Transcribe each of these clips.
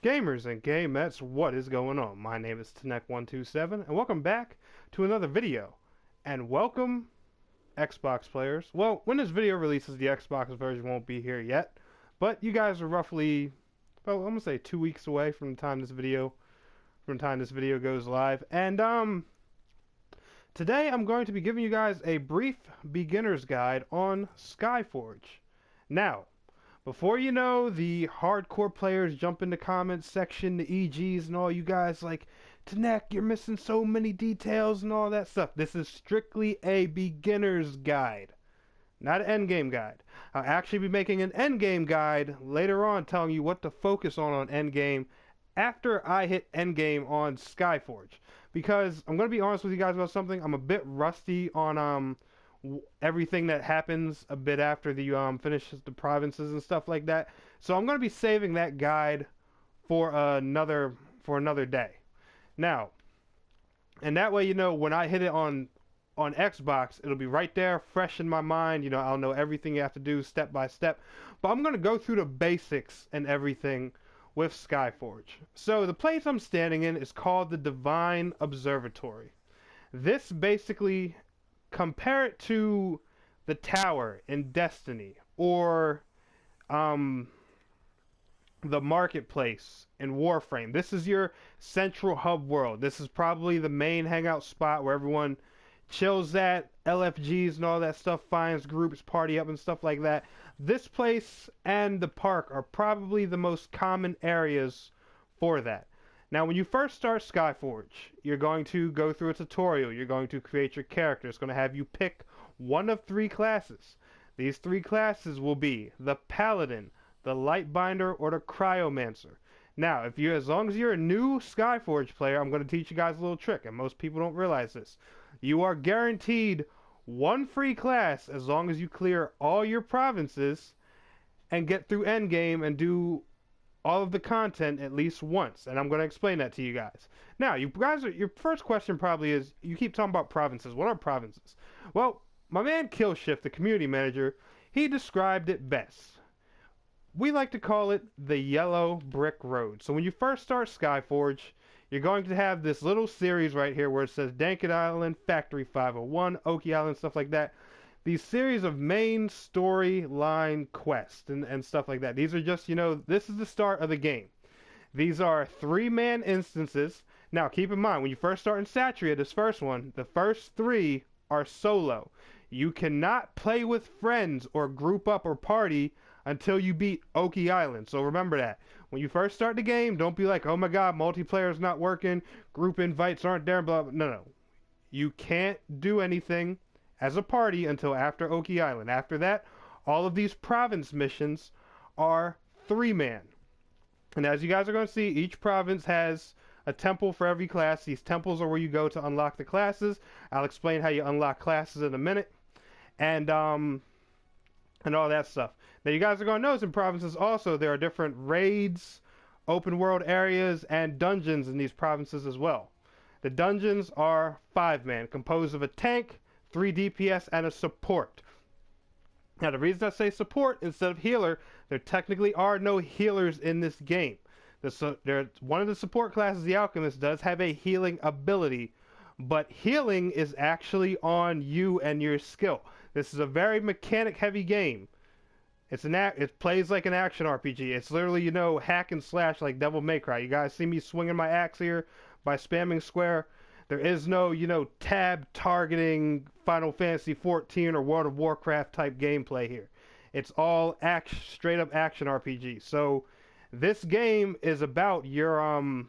gamers and gamettes, what is going on? My name is Tanek127 and welcome back to another video. And welcome Xbox players. Well, when this video releases, the Xbox version won't be here yet, but you guys are roughly, well, I'm gonna say 2 weeks away from the time this video goes live. And today I'm going to be giving you guys a brief beginner's guide on Skyforge. Now, before you know, the hardcore players jump in the comments section, the EGs and all you guys like, Tanek, you're missing so many details and all that stuff. This is strictly a beginner's guide, not an endgame guide. I'll actually be making an endgame guide later on, telling you what to focus on endgame after I hit endgame on Skyforge. Because I'm going to be honest with you guys about something, I'm a bit rusty on everything that happens a bit after the finishes the provinces and stuff like that. So I'm going to be saving that guide for another day. Now, and that way, you know, when I hit it on Xbox, it'll be right there, fresh in my mind. You know, I'll know everything you have to do step by step. But I'm going to go through the basics and everything with Skyforge. So the place I'm standing in is called the Divine Observatory. This basically, compare it to the tower in Destiny, or the marketplace in Warframe. This is your central hub world. This is probably the main hangout spot where everyone chills at, LFGs and all that stuff, finds groups, party up and stuff like that. This place and the park are probably the most common areas for that. Now, when you first start Skyforge, you're going to go through a tutorial. You're going to create your character. It's going to have you pick one of 3 classes. These 3 classes will be the Paladin, the Lightbinder, or the Cryomancer. Now, as long as you're a new Skyforge player, I'm going to teach you guys a little trick, and most people don't realize this. You are guaranteed 1 free class as long as you clear all your provinces and get through endgame and do all of the content at least once, and I'm going to explain that to you guys. Now, your first question probably is, you keep talking about provinces. What are provinces? Well, my man Killshift, the community manager, he described it best. We like to call it the yellow brick road. So when you first start Skyforge, you're going to have this little series right here where it says Dankit Island, Factory 501, Oki Island, stuff like that. These series of main storyline quests and stuff like that. These are just, you know, this is the start of the game. These are 3-man instances. Now, keep in mind, when you first start in Satria, this first one, the first 3 are solo. You cannot play with friends or group up or party until you beat Oki Island. So remember that. When you first start the game, don't be like, oh my god, multiplayer is not working, group invites aren't there, blah, blah. No. You can't do anything as a party until after Oki Island. After that, all of these province missions are 3-man. And as you guys are going to see, each province has a temple for every class. These temples are where you go to unlock the classes. I'll explain how you unlock classes in a minute. And all that stuff. Now, you guys are going to notice in provinces also there are different raids, open world areas, and dungeons in these provinces as well. The dungeons are 5-man, composed of a tank, 3 DPS, and a support. Now, the reason I say support instead of healer, there technically are no healers in this game. One of the support classes, the Alchemist, does have a healing ability, but healing is actually on you and your skill. This is a very mechanic-heavy game. It plays like an action RPG. It's literally, you know, hack and slash like Devil May Cry. You guys see me swinging my axe here by spamming square. There is no, you know, tab targeting Final Fantasy 14 or World of Warcraft type gameplay here. It's all straight up action RPG. So this game is about your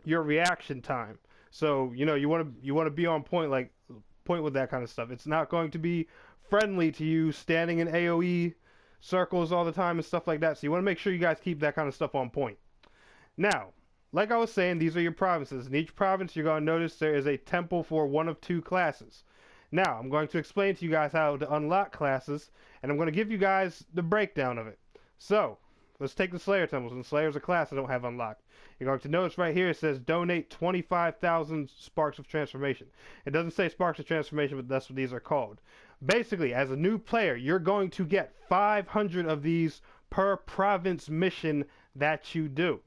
reaction time. So, you know, you want to be on point with that kind of stuff. It's not going to be friendly to you standing in AoE circles all the time and stuff like that. So you want to make sure you guys keep that kind of stuff on point. Now, like I was saying, these are your provinces. In each province, you're going to notice there is a temple for one of 2 classes. Now, I'm going to explain to you guys how to unlock classes, and I'm going to give you guys the breakdown of it. So, let's take the Slayer temples, and Slayer's a class I don't have unlocked. You're going to notice right here it says donate 25,000 Sparks of Transformation. It doesn't say Sparks of Transformation, but that's what these are called. Basically, as a new player, you're going to get 500 of these per province mission that you do.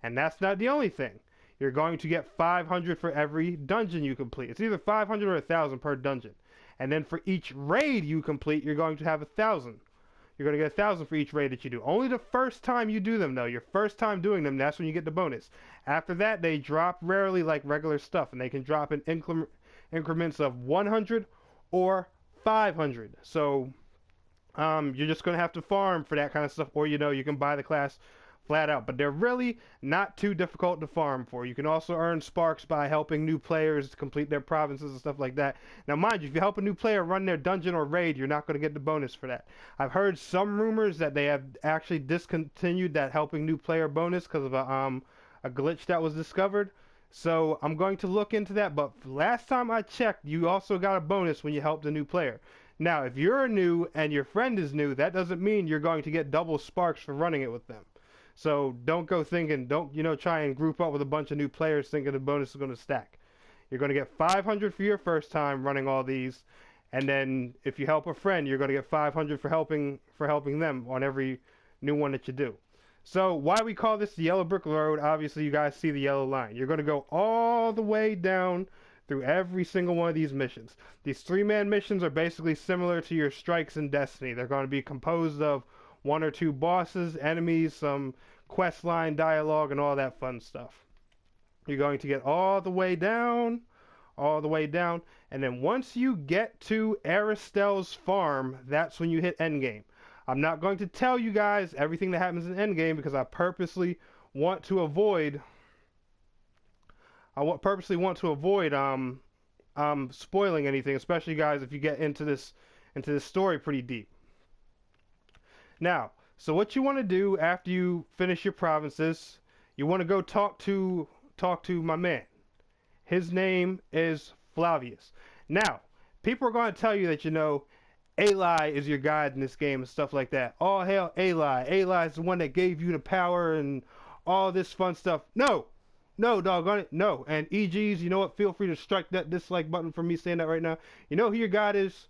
And that's not the only thing. You're going to get 500 for every dungeon you complete. It's either 500 or 1,000 per dungeon. And then for each raid you complete, you're going to have 1,000. You're going to get 1,000 for each raid that you do. Only the first time you do them, though. Your first time doing them, that's when you get the bonus. After that, they drop rarely like regular stuff, and they can drop in increments of 100 or 500. So you're just going to have to farm for that kind of stuff, or you can buy the class flat out. But they're really not too difficult to farm for. You can also earn sparks by helping new players complete their provinces and stuff like that. Now, mind you, if you help a new player run their dungeon or raid, you're not going to get the bonus for that. I've heard some rumors that they have actually discontinued that helping new player bonus because of a glitch that was discovered. So I'm going to look into that. But last time I checked, you also got a bonus when you helped a new player. Now, if you're new and your friend is new, that doesn't mean you're going to get double sparks for running it with them. So don't go thinking, don't try and group up with a bunch of new players thinking the bonus is going to stack. You're going to get 500 for your first time running all these, and then if you help a friend, you're going to get 500 for helping them on every new one that you do. So why we call this the Yellow Brick Road, obviously you guys see the yellow line. You're going to go all the way down through every single one of these missions. These 3-man missions are basically similar to your strikes in Destiny. They're going to be composed of 1 or 2 bosses, enemies, some quest line dialogue, and all that fun stuff. You're going to get all the way down, and then once you get to Aristell's farm, that's when you hit endgame. I'm not going to tell you guys everything that happens in endgame because I purposely want to avoid spoiling anything, especially guys if you get into this story pretty deep. Now, so what you want to do after you finish your provinces, you want to go talk to my man. His name is Flavius. Now, people are going to tell you that Ali is your guide in this game and stuff like that. All hail Ali. Ali is the one that gave you the power and all this fun stuff. No, doggone it, no. And EGs, you know what? Feel free to strike that dislike button for me saying that right now. You know who your god is?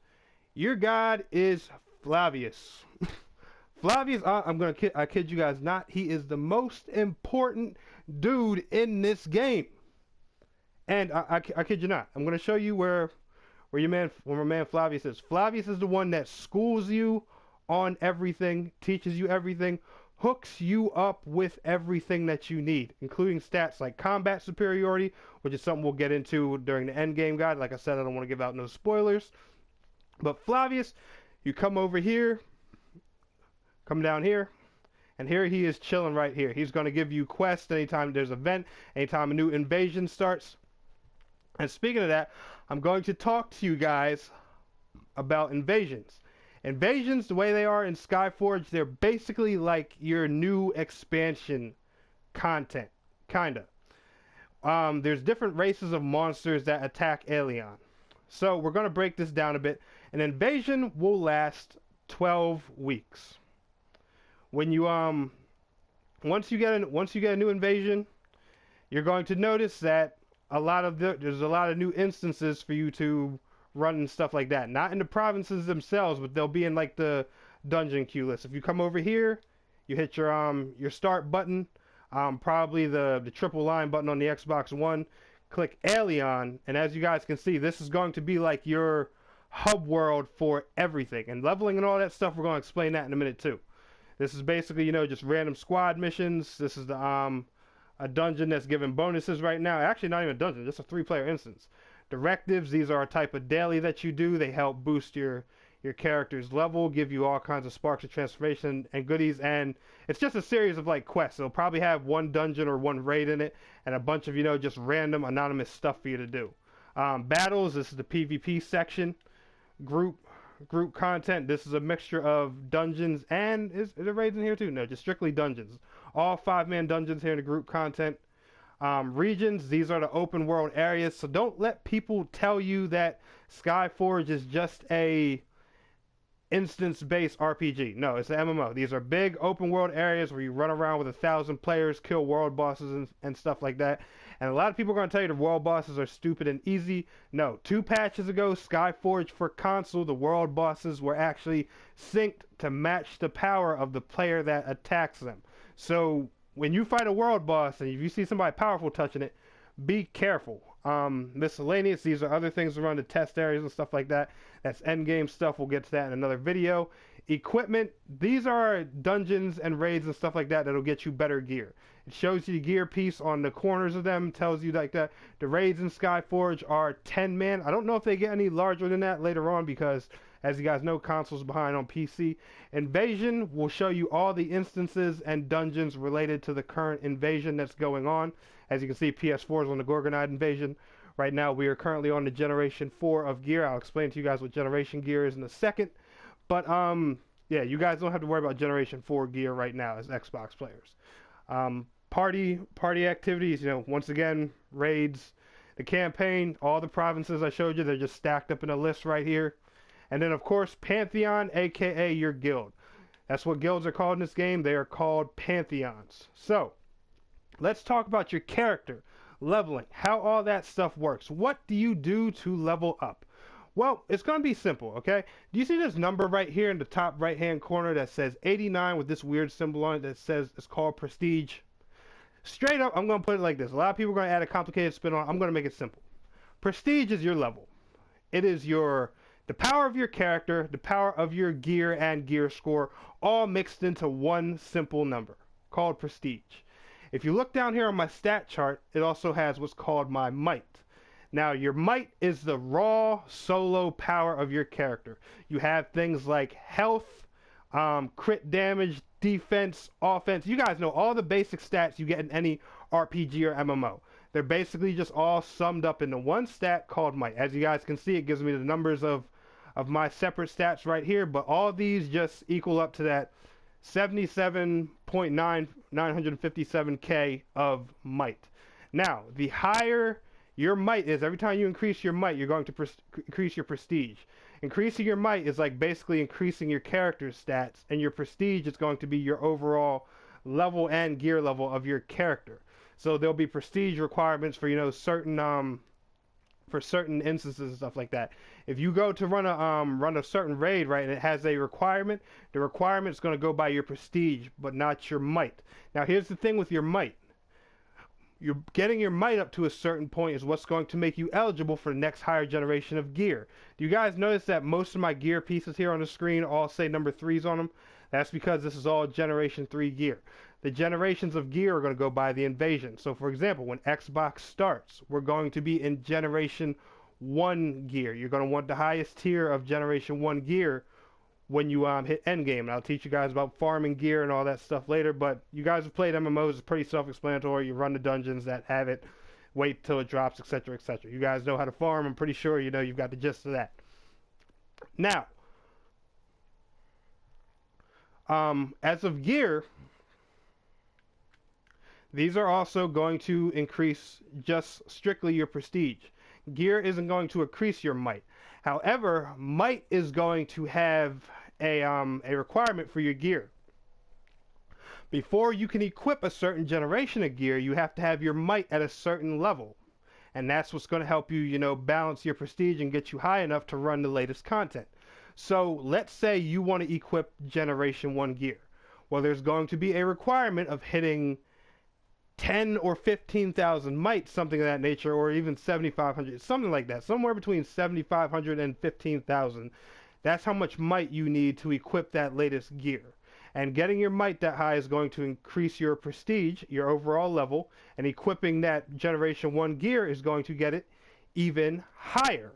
Your god is Flavius. Flavius, I kid you guys not, he is the most important dude in this game. And I kid you not. I'm going to show you where my man Flavius is. Flavius is the one that schools you on everything, teaches you everything, hooks you up with everything that you need, including stats like combat superiority, which is something we'll get into during the end game guide. Like I said, I don't want to give out no spoilers. But Flavius, you come over here, come down here, and here he is chilling right here. He's going to give you quests anytime there's an event, anytime a new invasion starts. And speaking of that, I'm going to talk to you guys about invasions. Invasions, the way they are in Skyforge, they're basically like your new expansion content, kinda. There's different races of monsters that attack Alien. So we're going to break this down a bit. An invasion will last 12 weeks. When you once you get a new invasion, you're going to notice that there's a lot of new instances for you to run and stuff like that. Not in the provinces themselves, but they'll be in like the dungeon queue list. If you come over here, you hit your start button, probably the triple line button on the Xbox One, click Alien, and as you guys can see, this is going to be like your hub world for everything. And leveling and all that stuff, we're going to explain that in a minute too. This is basically, just random squad missions. This is a dungeon that's giving bonuses right now. Actually, not even a dungeon, just a 3-player instance. Directives, these are a type of daily that you do. They help boost your character's level, give you all kinds of sparks of transformation and goodies, and it's just a series of like quests. It'll probably have one dungeon or one raid in it, and a bunch of just random anonymous stuff for you to do. Battles, this is the PvP section. Group content, this is a mixture of dungeons and is there raids in here too? No, just strictly dungeons. All 5-man dungeons here in the group content. Regions, these are the open world areas, so don't let people tell you that Skyforge is just a instance-based RPG. No, it's an MMO. These are big open world areas where you run around with 1,000 players, kill world bosses and stuff like that. And a lot of people are going to tell you the world bosses are stupid and easy. No, 2 patches ago, Skyforge for console, the world bosses were actually synced to match the power of the player that attacks them. So when you fight a world boss and if you see somebody powerful touching it, be careful. Miscellaneous, these are other things around the test areas and stuff like that. That's end game stuff. We'll get to that in another video. Equipment, these are dungeons and raids and stuff like that that'll get you better gear. It shows you the gear piece on the corners of them, tells you like that. The raids in Skyforge are 10 man. I don't know if they get any larger than that later on because, as you guys know, consoles behind on PC. Invasion will show you all the instances and dungeons related to the current invasion that's going on. As you can see, PS4 is on the Gorgonite invasion. Right now, we are currently on the Generation 4 of gear. I'll explain to you guys what Generation gear is in a second. But, yeah, you guys don't have to worry about Generation 4 gear right now as Xbox players. Party activities, you know, once again, raids, the campaign, all the provinces I showed you, they're just stacked up in a list right here. And then, of course, Pantheon, aka your guild. That's what guilds are called in this game. They are called Pantheons. So, let's talk about your character, leveling, how all that stuff works. What do you do to level up? Well, it's going to be simple, okay? Do you see this number right here in the top right-hand corner that says 89 with this weird symbol on it that says it's called Prestige? Straight up, I'm going to put it like this. A lot of people are going to add a complicated spin on it. I'm going to make it simple. Prestige is your level. It is the power of your character, the power of your gear and gear score, all mixed into one simple number called Prestige. If you look down here on my stat chart, it also has what's called my might. Now, your might is the raw solo power of your character. You have things like health, crit damage, defense, offense. You guys know all the basic stats you get in any RPG or MMO. They're basically just all summed up into one stat called might. As you guys can see, it gives me the numbers of my separate stats right here, but all these just equal up to that 77.957k of might. Now, the higher your might is, every time you increase your might, you're going to increase your prestige. Increasing your might is like basically increasing your character's stats, and your prestige is going to be your overall level and gear level of your character. So there'll be prestige requirements for, you know, certain for certain instances and stuff like that. If you go to run a certain raid, right, and it has a requirement, the requirement is going to go by your prestige, but not your might. Now, here's the thing with your might. You're getting your might up to a certain point is what's going to make you eligible for the next higher generation of gear. Do you guys notice that most of my gear pieces here on the screen all say number 3s on them? That's because this is all Generation 3 gear. The generations of gear are going to go by the invasion. So, for example, when Xbox starts, we're going to be in Generation 1 gear. You're going to want the highest tier of Generation 1 gear when you hit endgame. And I'll teach you guys about farming gear and all that stuff later, but you guys have played MMOs, it's pretty self-explanatory. You run the dungeons that have it, wait till it drops, etc., etc. You guys know how to farm. I'm pretty sure you know you've got the gist of that. Now, as of gear, these are also going to increase just strictly your prestige. Gear isn't going to increase your might. However, might is going to have a requirement for your gear. Before you can equip a certain generation of gear, you have to have your might at a certain level. And that's what's going to help you, you know, balance your prestige and get you high enough to run the latest content. So let's say you want to equip Generation 1 gear. Well, there's going to be a requirement of hitting 10 or 15,000 might, something of that nature, or even 7,500, something like that, somewhere between 7,500 and 15,000. That's how much might you need to equip that latest gear. And getting your might that high is going to increase your prestige, your overall level, and equipping that Generation 1 gear is going to get it even higher.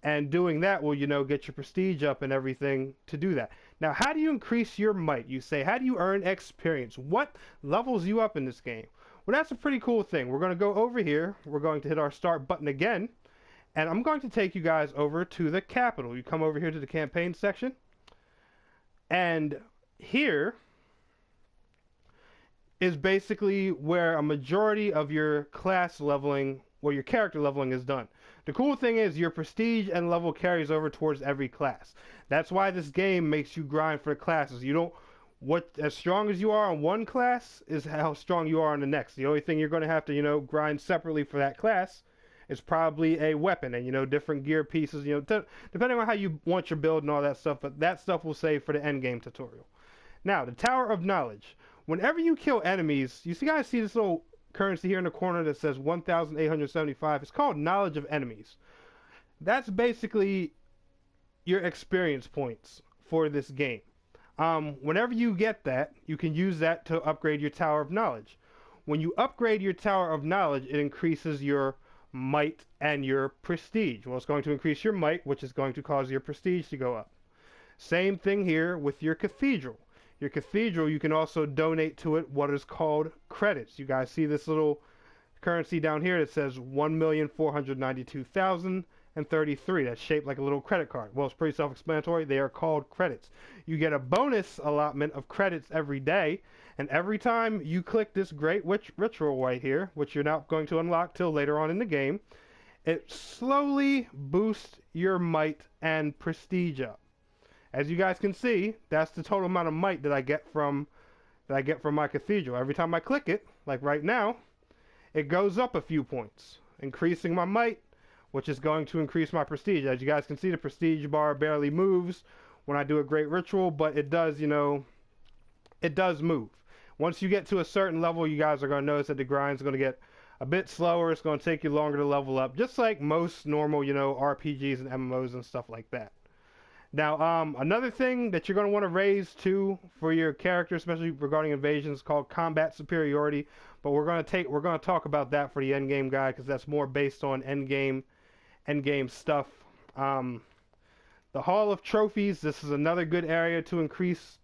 And doing that will, you know, get your prestige up and everything to do that. Now, how do you increase your might? You say, how do you earn experience? What levels you up in this game? Well, that's a pretty cool thing. We're going to go over here. We're going to hit our start button again. And I'm going to take you guys over to the capital. You come over here to the campaign section. And here is basically where a majority of your class leveling, or your character leveling, is done. The cool thing is your prestige and level carries over towards every class. That's why this game makes you grind for the classes. You don't, as strong as you are on one class is how strong you are on the next. The only thing you're going to have to, you know, grind separately for that class is probably a weapon and, you know, different gear pieces, you know, depending on how you want your build and all that stuff, but that stuff we'll save for the end game tutorial. Now, the Tower of Knowledge. Whenever you kill enemies, you see guys see this little currency here in the corner that says 1,875. It's called knowledge of enemies. That's basically your experience points for this game. Whenever you get that, you can use that to upgrade your Tower of Knowledge. When you upgrade your Tower of Knowledge, it increases your might and your prestige. Well, it's going to increase your might, which is going to cause your prestige to go up. Same thing here with your cathedral. Your cathedral, you can also donate to it what is called credits. You guys see this little currency down here that says 1,492,033. That's shaped like a little credit card. Well, it's pretty self-explanatory. They are called credits. You get a bonus allotment of credits every day, and every time you click this Great Witch Ritual right here, which you're not going to unlock till later on in the game, it slowly boosts your might and prestige up. As you guys can see, that's the total amount of might that I get from my cathedral. Every time I click it, like right now, it goes up a few points, increasing my might, which is going to increase my prestige. As you guys can see, the prestige bar barely moves when I do a great ritual, but it does, it does move. Once you get to a certain level, you guys are going to notice that the grind is going to get a bit slower. It's going to take you longer to level up, just like most normal, RPGs and MMOs and stuff like that. Now, another thing that you're going to want to raise too for your character, especially regarding invasions, is called combat superiority. But we're going to talk about that for the end game guide, because that's more based on end game stuff. The Hall of Trophies. This is another good area to increase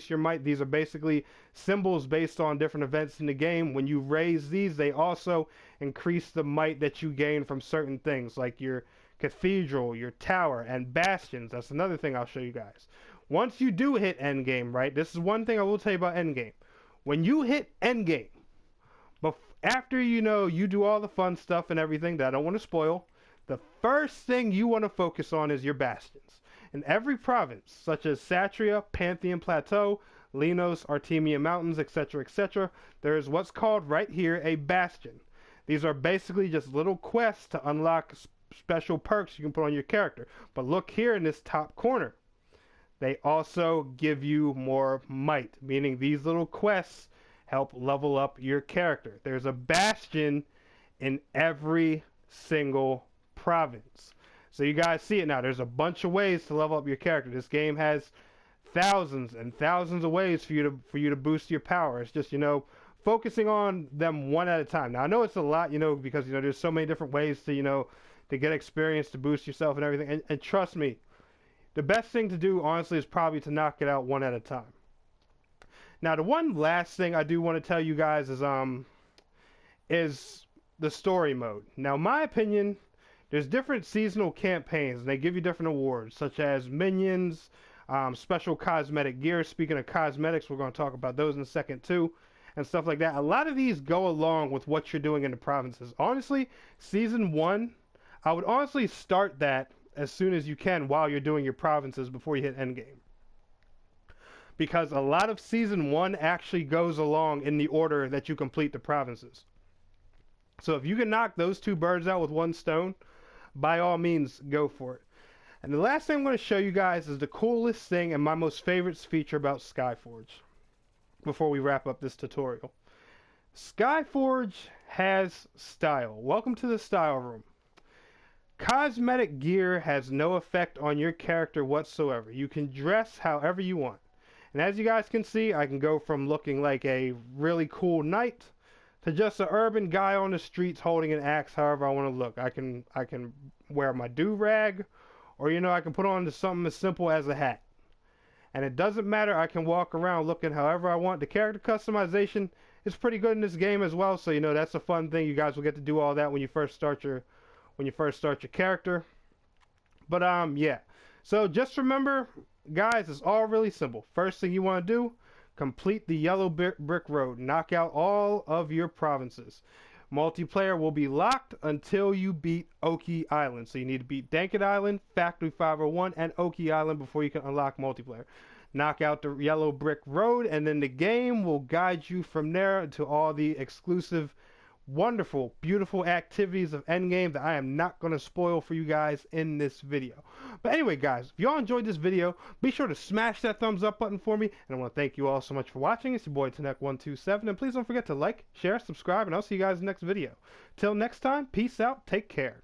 your might. These are basically symbols based on different events in the game. When you raise these, they also increase the might that you gain from certain things, like your cathedral, your tower, and bastions. That's another thing I'll show you guys. Once you do hit endgame, right? This is one thing I will tell you about endgame. When you hit endgame, after you do all the fun stuff and everything that I don't want to spoil, the first thing you want to focus on is your bastions. In every province, such as Satria, Pantheon Plateau, Linos, Artemia Mountains, etc., etc., there is what's called right here a bastion. These are basically just little quests to unlock special perks you can put on your character. But look here in this top corner. They also give you more might, meaning these little quests help level up your character. There's a bastion in every single province. So you guys see it now. There's a bunch of ways to level up your character. This game has thousands and thousands of ways for you to boost your power. It's just, focusing on them one at a time. Now I know it's a lot, because there's so many different ways to get experience, to boost yourself and everything. And trust me, the best thing to do, honestly, is probably to knock it out one at a time. Now, the one last thing I do want to tell you guys is the story mode. Now, in my opinion, there's different seasonal campaigns, and they give you different awards, such as minions, special cosmetic gear. Speaking of cosmetics, we're going to talk about those in a second too, and stuff like that. A lot of these go along with what you're doing in the provinces. Honestly, Season 1, I would honestly start that as soon as you can while you're doing your provinces before you hit endgame. Because a lot of Season 1 actually goes along in the order that you complete the provinces. So if you can knock those two birds out with one stone, by all means, go for it. And the last thing I'm going to show you guys is the coolest thing and my most favorite feature about Skyforge before we wrap up this tutorial. Skyforge has style. Welcome to the style room. Cosmetic gear has no effect on your character whatsoever. You can dress however you want. And as you guys can see, I can go from looking like a really cool knight to just an urban guy on the streets holding an axe however I want to look. I can wear my do-rag, or I can put on something as simple as a hat. And it doesn't matter, I can walk around looking however I want. The character customization is pretty good in this game as well, so that's a fun thing. You guys will get to do all that when you first start your character. But yeah. So just remember, guys, it's all really simple. First thing you want to do, complete the yellow brick road. Knock out all of your provinces. Multiplayer will be locked until you beat Oki Island. So you need to beat Dankit Island, Factory 501, and Oki Island before you can unlock multiplayer. Knock out the yellow brick road, and then the game will guide you from there to all the exclusive wonderful, beautiful activities of Endgame that I am not going to spoil for you guys in this video. But anyway, guys, if y'all enjoyed this video, be sure to smash that thumbs up button for me. And I want to thank you all so much for watching. It's your boy Tanek127. And please don't forget to like, share, subscribe, and I'll see you guys in the next video. Till next time, peace out, take care.